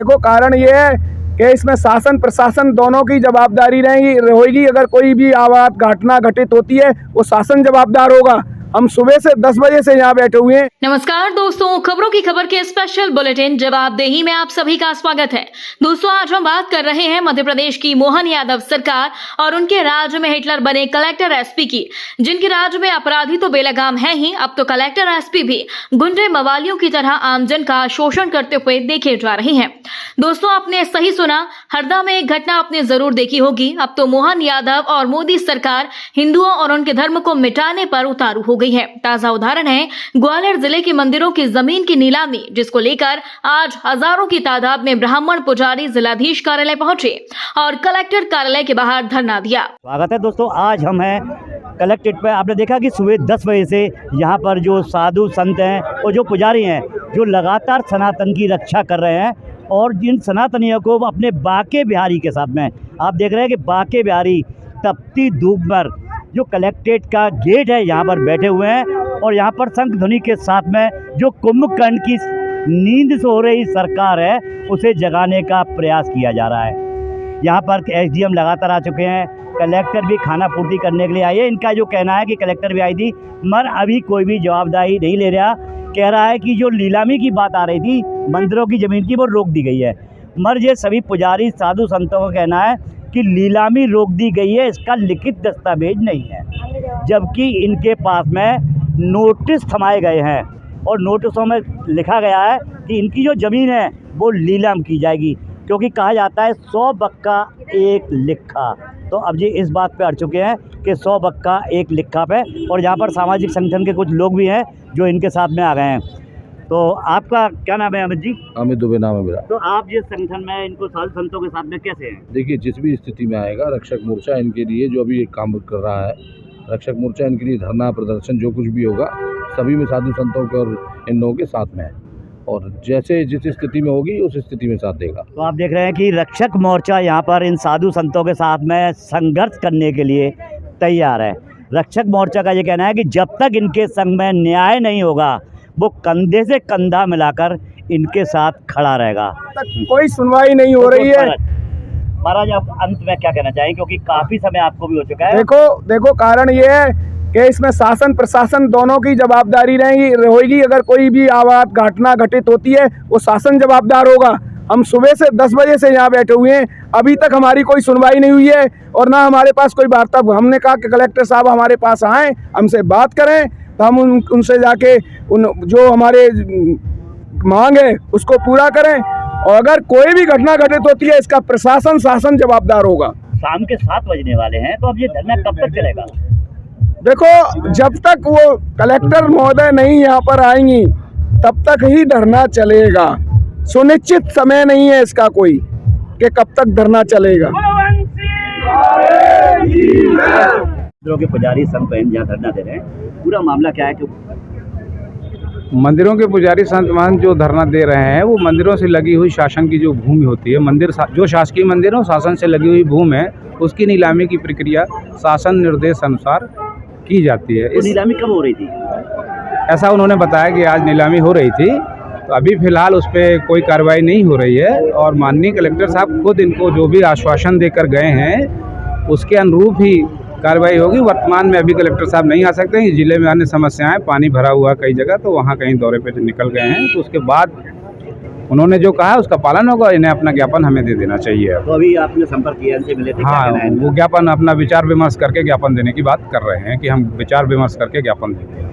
देखो कारण ये है कि इसमें शासन प्रशासन दोनों की जवाबदारी रहेगी। अगर कोई भी आवाज घटना घटित होती है वो शासन जवाबदार होगा। हम सुबह से 10 बजे से यहाँ बैठे हुए हैं। नमस्कार दोस्तों, खबरों की खबर के स्पेशल बुलेटिन जवाबदेही में आप सभी का स्वागत है। दोस्तों, आज हम बात कर रहे हैं मध्य प्रदेश की मोहन यादव सरकार और उनके राज्य में हिटलर बने कलेक्टर एसपी की, जिनके राज्य में अपराधी तो बेलगाम है ही, अब तो कलेक्टर एसपी भी गुंडे मवालियों की तरह आमजन का शोषण करते हुए देखे जा रहे हैं। दोस्तों, आपने सही सुना, हरदा में एक घटना आपने जरूर देखी होगी। अब तो मोहन यादव और मोदी सरकार हिंदुओं और उनके धर्म को मिटाने पर उतारू हो गई है। ताजा उदाहरण है ग्वालियर जिले के मंदिरों की जमीन की नीलामी, जिसको लेकर आज हजारों की तादाद में ब्राह्मण पुजारी जिलाधीश कार्यालय पहुंचे और कलेक्टर कार्यालय के बाहर धरना दिया। स्वागत है दोस्तों, आज हम हैं कलेक्ट्रेट पर। आपने देखा कि सुबह 10 बजे से यहाँ पर जो साधु संत हैं और जो पुजारी हैं, जो लगातार सनातन की रक्षा कर रहे हैं और जिन सनातनियों को अपने बाके बिहारी के साथ में, आप देख रहे हैं कि बाके बिहारी तपती धूप पर जो कलेक्ट्रेट का गेट है यहाँ पर बैठे हुए हैं और यहाँ पर शंख ध्वनि के साथ में जो कुंभकर्ण की नींद से हो रही सरकार है उसे जगाने का प्रयास किया जा रहा है। यहाँ पर एसडीएम लगातार आ चुके हैं, कलेक्टर भी खाना पूर्ति करने के लिए आई है। इनका जो कहना है कि कलेक्टर भी आई थी मगर अभी कोई भी जवाबदारी नहीं ले रहा। कह रहा है कि जो नीलामी की बात आ रही थी मंदिरों की ज़मीन की, वो रोक दी गई है। मगर ये सभी पुजारी साधु संतों का कहना है कि नीलामी रोक दी गई है, इसका लिखित दस्तावेज नहीं है, जबकि इनके पास में नोटिस थमाए गए हैं और नोटिसों में लिखा गया है कि इनकी जो ज़मीन है वो नीलाम की जाएगी, क्योंकि कहा जाता है 100 बक्का 1 लिखा। तो अब जी इस बात पे अड़ चुके हैं कि 100 बक्का 1 लिखा पे, और यहाँ पर सामाजिक संगठन के कुछ लोग भी हैं जो इनके साथ में आ गए हैं। तो आपका क्या नाम है? अमित जी। अमित दुबे नाम है मेरा। तो आप जिस संगठन में इनको साधु संतों के साथ में कैसे हैं? देखिए, जिस भी स्थिति में आएगा रक्षक मोर्चा इनके लिए जो अभी काम कर रहा है, रक्षक मोर्चा इनके लिए धरना प्रदर्शन जो कुछ भी होगा सभी में साधु संतों के और इन लोगों के साथ में है और जैसे जिस स्थिति में होगी उस स्थिति में साथ देगा। तो आप देख रहे हैं कि रक्षक मोर्चा यहाँ पर इन साधु संतों के साथ में संघर्ष करने के लिए तैयार है। रक्षक मोर्चा का ये कहना है कि जब तक इनके संग में न्याय नहीं होगा वो कंधे से कंधा मिलाकर इनके साथ खड़ा रहेगा। कोई सुनवाई नहीं हो रही है। महाराज, आप अंत में क्या कहना चाहेंगे, क्योंकि काफी समय आपको भी हो चुका है। देखो कारण ये है कि इसमें शासन प्रशासन दोनों की जवाबदारी रहेगी। अगर कोई भी आवाज घटना घटित होती है वो शासन जवाबदार होगा। हम सुबह से 10 बजे से यहाँ बैठे हुए हैं, अभी तक हमारी कोई सुनवाई नहीं हुई है और ना हमारे पास कोई वार्ता। हमने कहा कि कलेक्टर साहब हमारे पास आएँ, हमसे बात करें, तो हम उनसे जाके जो हमारे मांग है उसको पूरा करें और अगर कोई भी घटना घटित होती है इसका प्रशासन शासन जवाबदार होगा। शाम के 7 बजने वाले हैं, तो अब ये धरना कब तक चलेगा? देखो, जब तक वो कलेक्टर महोदय नहीं यहाँ पर आएंगी तब तक ही धरना चलेगा। सुनिश्चित समय नहीं है इसका कोई कि कब तक धरना चलेगा। के पुजारी संत बहन जहाँ धरना दे रहे हैं, पूरा मामला क्या है? कि मंदिरों के पुजारी संत महंत जो धरना दे रहे हैं वो मंदिरों से लगी हुई शासन की जो भूमि होती है, मंदिर जो शासकीय मंदिर हो शासन से लगी हुई भूमि है, उसकी नीलामी की प्रक्रिया शासन निर्देश अनुसार की जाती है। इस नीलामी कब हो रही थी? ऐसा उन्होंने बताया कि आज नीलामी हो रही थी, तो अभी फिलहाल उस पर कोई कार्रवाई नहीं हो रही है और माननीय कलेक्टर साहब खुद इनको जो भी आश्वासन देकर गए हैं उसके अनुरूप ही कार्रवाई होगी। वर्तमान में अभी कलेक्टर साहब नहीं आ सकते हैं, जिले में अन्य समस्याएं, पानी भरा हुआ कई जगह, तो वहाँ कहीं दौरे पे निकल गए हैं। तो उसके बाद उन्होंने जो कहा उसका पालन होगा, इन्हें अपना ज्ञापन हमें दे देना चाहिए। तो अभी आपने संपर्क किया, इनसे मिले थे? हाँ, वो ज्ञापन अपना विचार विमर्श करके ज्ञापन देने की बात कर रहे हैं कि हम विचार विमर्श करके ज्ञापन देंगे।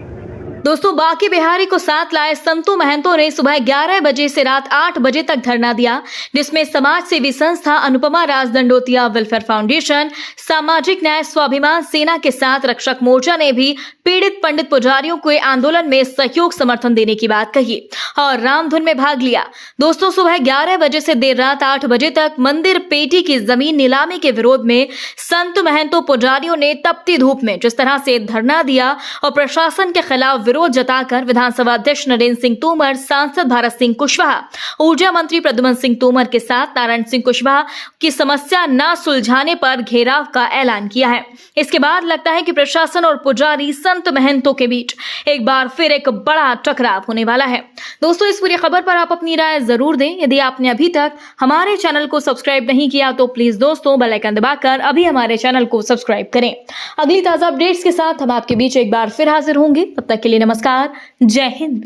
दोस्तों, बाकी बिहारी को साथ लाए संतों महंतों ने सुबह 11 बजे से रात 8 बजे तक धरना दिया, जिसमें समाज सेवी संस्था अनुपमा राजदंडोतिया वेलफेयर फाउंडेशन, सामाजिक न्याय स्वाभिमान सेना के साथ रक्षक मोर्चा ने भी पीड़ित पंडित पुजारियों को आंदोलन में सहयोग समर्थन देने की बात कही और रामधुन में भाग लिया। दोस्तों, सुबह 11 बजे से देर रात 8 बजे तक मंदिर पेटी की जमीन नीलामी के विरोध में संत महंतों पुजारियों ने तपती धूप में जिस तरह से धरना दिया और प्रशासन के खिलाफ विरोध जताकर विधानसभा अध्यक्ष नरेंद्र सिंह तोमर, सांसद भारत सिंह कुशवाहा, ऊर्जा मंत्री प्रद्युम्न सिंह तोमर के साथ नारायण सिंह कुशवाहा की समस्या न सुलझाने पर घेराव का ऐलान किया है। इसके बाद लगता है कि प्रशासन और पुजारी संत महंतों के बीच एक बार फिर एक बड़ा टकराव होने वाला है। दोस्तों, इस पूरी खबर पर आप अपनी राय जरूर दें। यदि आपने अभी तक हमारे चैनल को सब्सक्राइब नहीं किया तो प्लीज दोस्तों बेल आइकन दबाकर अभी हमारे चैनल को सब्सक्राइब करें। अगली ताजा अपडेट्स के साथ हम आपके बीच एक बार फिर हाजिर होंगे। तब तक के लिए नमस्कार, जय हिंद।